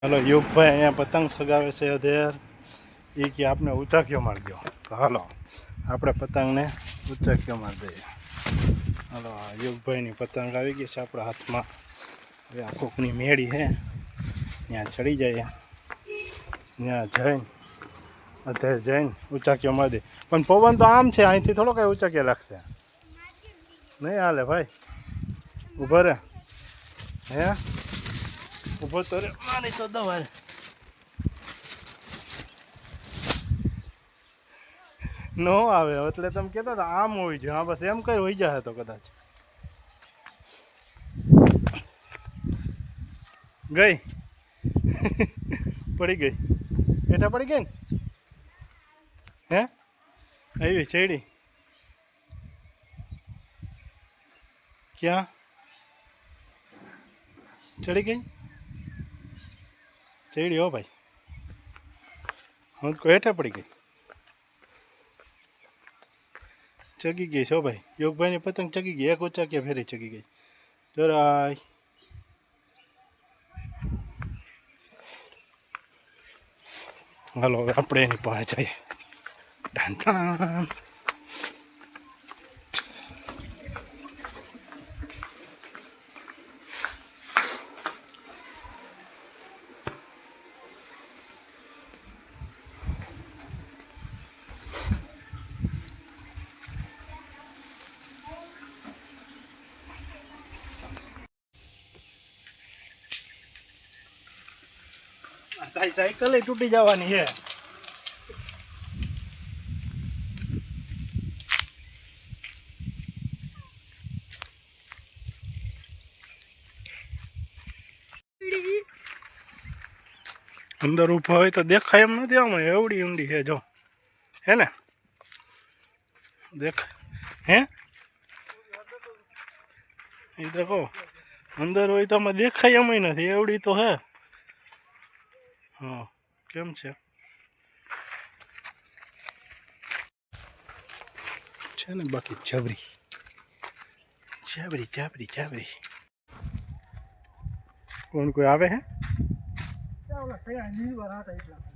હાલો યુગભાઈ અહીંયા પતંગ સગાવે છે અધેર. એ કે આપણે ઉચાકીઓ મારી દો. તો હાલો આપણે પતંગને ઉચાકીઓ મારી દઈએ. હાલો યુગભાઈની પતંગ આવી ગઈ છે આપણા હાથમાં. હવે આ કોકની મેળી છે ત્યાં ચડી જાય, ત્યાં જઈને અધેર જઈને ઉચાકીઓ મારી દે. પણ પવન તો આમ છે, અહીંથી થોડો કાંઈ ઉચાકીઓ લાગશે નહીં. હાલે ભાઈ ઊભો રે. હે ઊભો તો રે, મારી તો દવા નો આવે. એટલે તમે કહેતા હતા આમ હોવી જોઈએ. હા બસ એમ કઈ હોઈ જાય તો કદાચ ગઈ પડી ગઈ, હેઠા પડી ગઈ ને. હે આવી ચડી ક્યાં ચડી ગઈ? ચડી હો ભાઈ, હું તો હેઠા પડી ગઈ. ચગી ગઈ છો ભાઈ. યોગભાઈની પતંગ ચગી ગઈ. એક ઉચાકીયા ફેરી ચગી ગઈ. જરાય હાલો હવે આપણે એની પાસે જઈએ. ઢાંઢાં તારી સાયકલ તૂટી જવાની છે. અંદર ઊભા હોય તો દેખાય એમ નથી. આમાં એવડી ઊંડી છે જો, હે ને દેખ. હે એ દેખો અંદર હોય તો આમાં દેખાય એમ નથી. એવડી તો હે. હા કેમ છે ને બાકી જબરી જબરી જબરી જબરી. કોણ કોઈ આવે હે?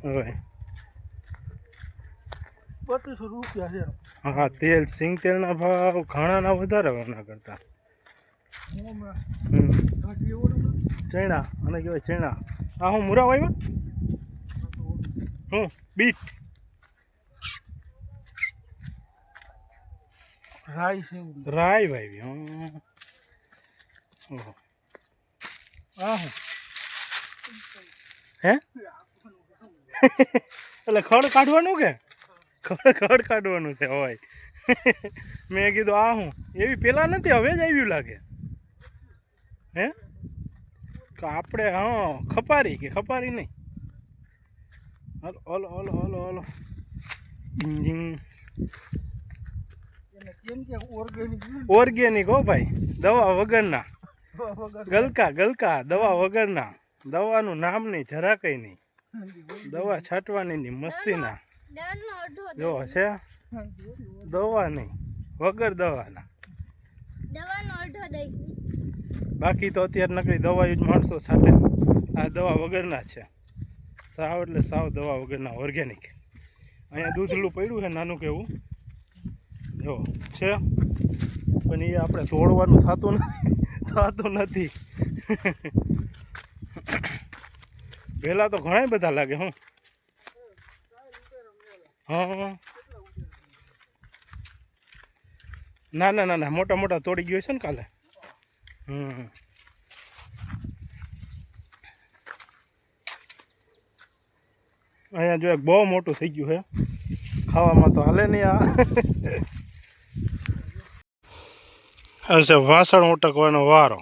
હવે 3200 રૂપિયા છે. હા તેલ સિંગ તેલના ભાવ ઘણાના વધારે એના કરતા. ચણા અને કહેવાય ચણા. આ હું મુરા વાવ્યા. હું બીટ રાય વાવી. ઓહો આ હું હે એટલે ખડ કાઢવાનું કે ખડ કાઢવાનું છે હોય. મેં કીધું આ હું એવી પેલા નથી, હવે જ આવ્યું લાગે. હે આપણે હા ખપારી કે ખપારી નહીં. Hello hello hello hello hello organic હો ભાઈ, દવા વગરના. ગલકા ગલકા દવા વગરના. દવાનું નામ નહીં, જરા કઈ નહીં. દવા છાંટવાની નહીં, મસ્તી ના જો છે. દવા નહીં, વગર દવાના. બાકી તો અત્યારે નકરી દવા જ માણસો છાંટે. આ દવા વગરના છે સાવ, એટલે સાવ દવા વગરના ઓર્ગેનિક. અહીંયા દૂધલું પડ્યું છે નાનું કેવું જો છે, પણ એ આપણે તોડવાનું થતું નથી. પહેલાં તો ઘણા બધા લાગે. હું હા ના ના ના ના મોટા મોટા તોડી ગયો છે ને કાલે. અહીંયા જો એક બહુ મોટું થઈ ગયું છે. ખાવામાં તો હાલે નહીં. આ વાસણ ઉટકવાનો વારો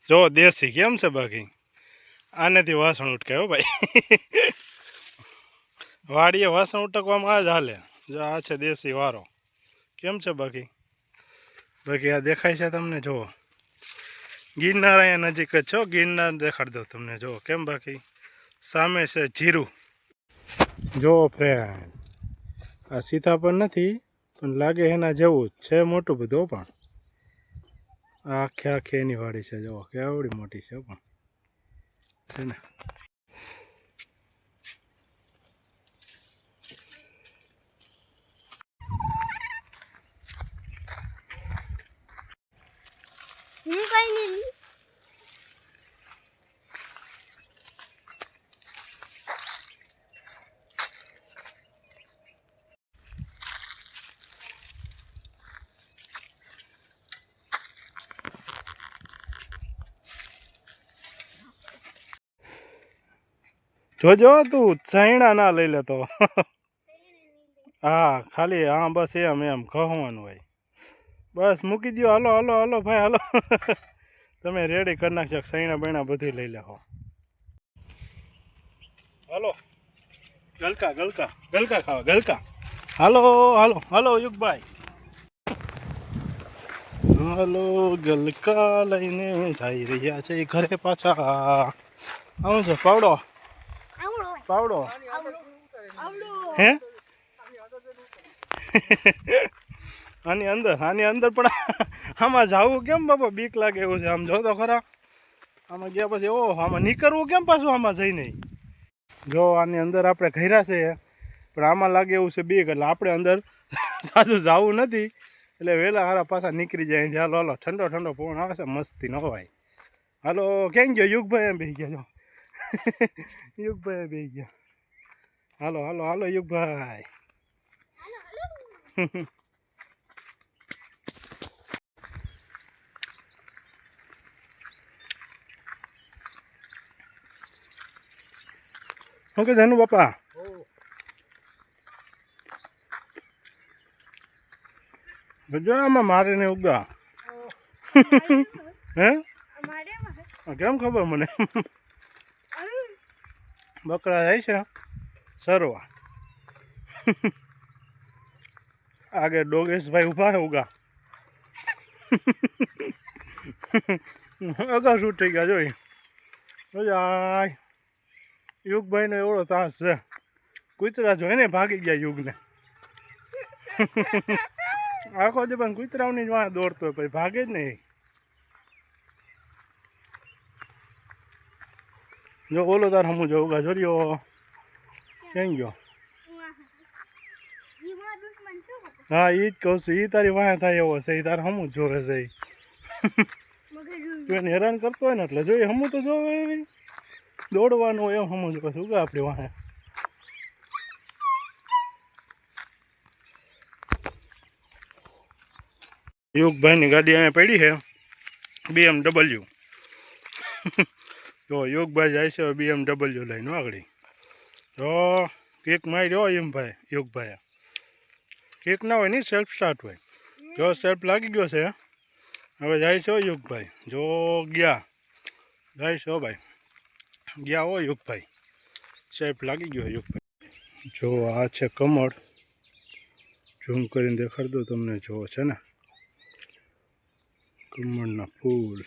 જો. દેશી કેમ છે બાકી? આનેથી વાસણ ઉટકાય હો ભાઈ. વાડીએ વાસણ ઉટકવામાં આ જ હાલે. જો આ છે દેશી વારો. કેમ છે બાકી? બાકી આ દેખાય છે તમને? જુઓ ગિરનાર અહીંયા નજીક જ છો. ગિરનાર દેખાડી દો તમને. જુઓ કેમ બાકી? સામે છે જીરું. જો ફ્રેન્ડ આ સીતાફળ નથી, પણ લાગે એના જેવું જ છે. મોટું બધું પણ આખે આખી એની વાડી છે. જુઓ કેવડી મોટી છે પણ છે ને. હું કઈ નહીં જોજો તું સૈણા ના લઈ લેતો હા ખાલી હા બસ એમ કહવાનું હોય બસ મૂકી દો હાલો હાલો હાલો ભાઈ હાલો તમે રેડી કરી નાખશો સૈણા બૈણા બધી લઈ લેહો હાલો ગલકા ગલકા ગલકા ખાવા ગલકા હાલો હાલો હાલો યુગભાઈ હાલો ગલકા લઈને જઈ રહ્યા છે ઘરે પાછા આવું છે પાવડો પાવડો હે આની અંદર પણ આમાં જવું કેમ બાપા બીક લાગે એવું છે આમ જો તો ખરા આમાં ગયા પછી ઓહ આમાં નીકળવું કેમ પાછું આમાં જઈને જો આની અંદર આપણે ઘર્યા છે પણ આમાં લાગે એવું છે બીક એટલે આપણે અંદર સાચું જવું નથી એટલે વહેલા હારા પાછા નીકળી જાય હાલો હાલો ઠંડો ઠંડો પવન આવે છે મસ્તી ન હોય હાલો કેમ ગયો યુગભાઈ એમ બેસી ગયા જો યુગભાઈ બેસી ગયા હાલો હાલો હાલો યુગભાઈ ઓકે ધનુ બાપા જો આમાં મારે ને ઉગા હે કેમ ખબર મને બકરા જાય છે સરવા આગળ ડોગેશભાઈ ઊભા છે ઉગા અગા શૂટ થઈ ગયા જોઈ જાય યુગભાઈનો એવડો તાસ છે કૂતરા જોઈને ભાગી ગયા યુગને આખો જે પણ કૂતરાઓની જ વાહ દોડતો હોય પછી ભાગે જ નહીં જો ઓલો તાર હમું જો ઉગા જોર્યો ક્યાં ગયો હા એ જ કહું છું એ તારી વાહ થાય એવો છે એ તારે હમું જ જોવે છે તું એને હેરાન કરતો હોય ને એટલે જોઈએ હમું તો જોવે દોડવાનું હોય એમ હમું જ પછી ઉગા આપણી વાહે યુગભાઈની ગાડી અહીંયા પડી છે BMW જો યુગભાઈ જાય છે BMW લઈને આગળ તો કેક માર્યો એમ ભાઈ યુગભાઈ કેક ના હોય ને સેલ્ફ સ્ટાર્ટ હોય જો સેલ્ફ લાગી ગયો છે હવે જાય છે યુગભાઈ જો ગયા જાય છે ભાઈ ગયા હો યુગભાઈ સેલ્ફ લાગી ગયો યુગભાઈ જો આ છે કમળ ઝૂમ કરીને દેખાડ દો તમને જો છે ને કમળના ફૂલ